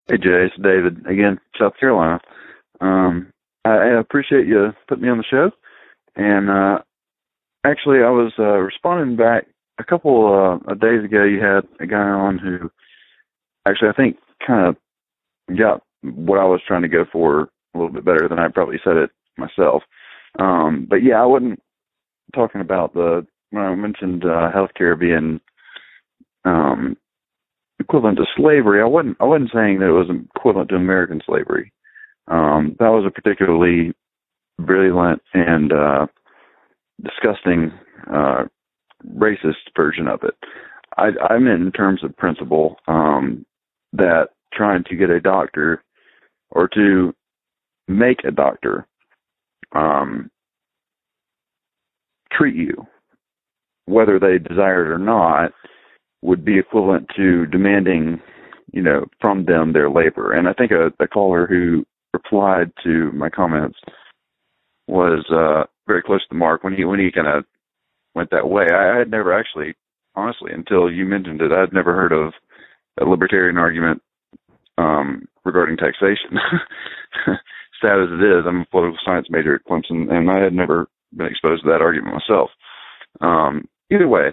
Hey Jay, it's David again, South Carolina. I appreciate you putting me on the show, and actually I was responding back a couple of days ago. You had a guy on who actually I think kind of got what I was trying to go for a little bit better than I probably said it myself. But yeah, I wasn't talking about the when I mentioned healthcare being um, equivalent to slavery. I wasn't saying that it was equivalent to American slavery. That was a particularly virulent and disgusting racist version of it. I meant in terms of principle, that trying to get a doctor or to make a doctor um, treat you, whether they desire it or not, would be equivalent to demanding, from them their labor. And I think a caller who replied to my comments was very close to the mark when he kind of went that way. I had never actually, honestly, until you mentioned it, I'd never heard of a libertarian argument regarding taxation. Sad as it is, I'm a political science major at Clemson, and I had never been exposed to that argument myself. Either way,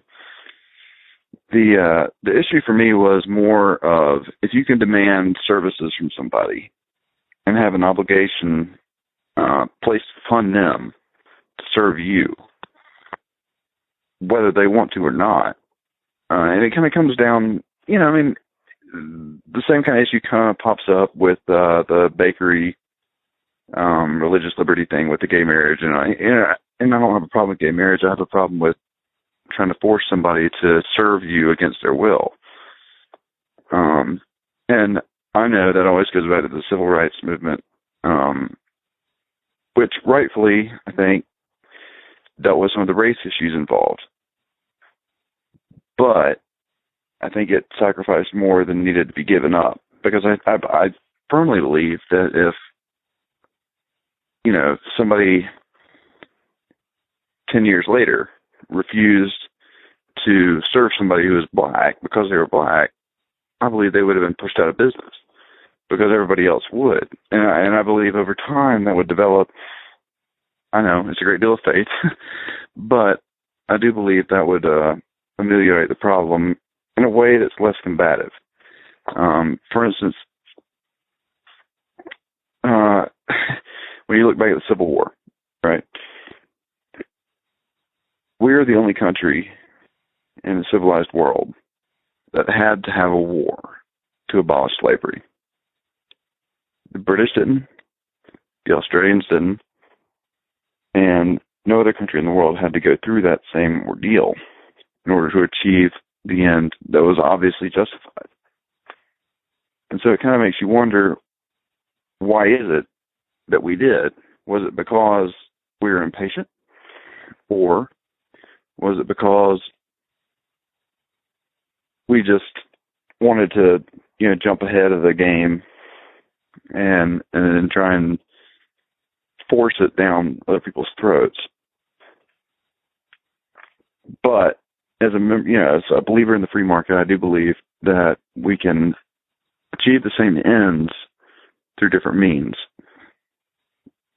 the issue for me was more of if you can demand services from somebody and have an obligation placed upon them to serve you, whether they want to or not. And it kind of comes down, the same kind of issue kind of pops up with the bakery religious liberty thing with the gay marriage. And I don't have a problem with gay marriage. I have a problem with trying to force somebody to serve you against their will. And I know that always goes back to the civil rights movement, which rightfully, I think, dealt with some of the race issues involved. But I think it sacrificed more than needed to be given up, because I firmly believe that if, somebody 10 years later refused to serve somebody who was black because they were black, I believe they would have been pushed out of business because everybody else would. And I believe over time that would develop, I know it's a great deal of faith, but I do believe that would ameliorate the problem in a way that's less combative. For instance, when you look back at the Civil War, right? We're the only country in the civilized world that had to have a war to abolish slavery. The British didn't, the Australians didn't, and no other country in the world had to go through that same ordeal in order to achieve the end that was obviously justified. And so it kind of makes you wonder, why is it that we did? Was it because we were impatient? Or was it because we just wanted to, jump ahead of the game and then try and force it down other people's throats? But as as a believer in the free market, I do believe that we can achieve the same ends through different means.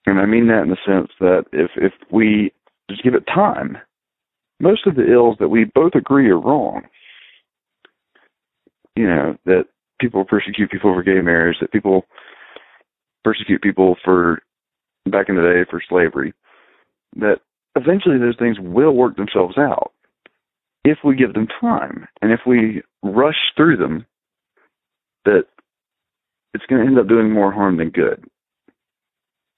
And I mean that in the sense that if we just give it time, most of the ills that we both agree are wrong, that people persecute people for gay marriage, that people persecute people for, back in the day, for slavery, that eventually those things will work themselves out if we give them time. And if we rush through them, that it's going to end up doing more harm than good.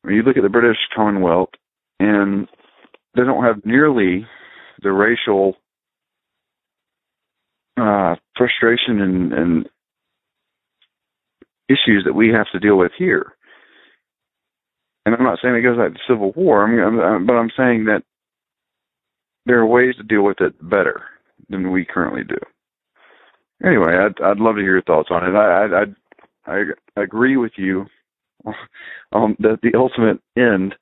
When you look at the British Commonwealth, and they don't have nearly the racial frustration and issues that we have to deal with here. And I'm not saying it goes like the Civil War, but I'm saying that there are ways to deal with it better than we currently do. Anyway, I'd love to hear your thoughts on it. I agree with you that the ultimate end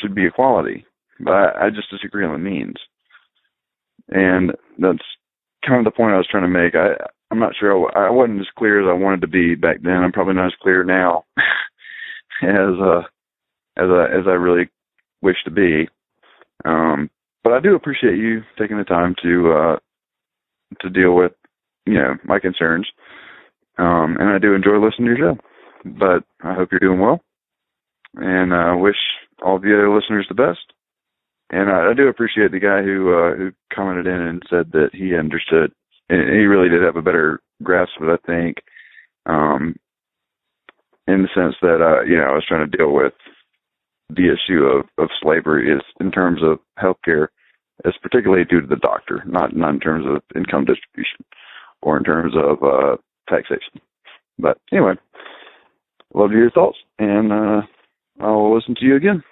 should be equality, but I just disagree on the means. And that's kind of the point I was trying to make. I'm not sure. I wasn't as clear as I wanted to be back then. I'm probably not as clear now as I really wish to be. But I do appreciate you taking the time to deal with, my concerns. And I do enjoy listening to your show. But I hope you're doing well, and I wish all the other listeners the best. And I do appreciate the guy who commented in and said that he understood, and he really did have a better grasp of it, I think, in the sense that I was trying to deal with the issue of slavery is in terms of healthcare, is particularly due to the doctor, not in terms of income distribution or in terms of taxation. But anyway, love your thoughts, and I'll listen to you again.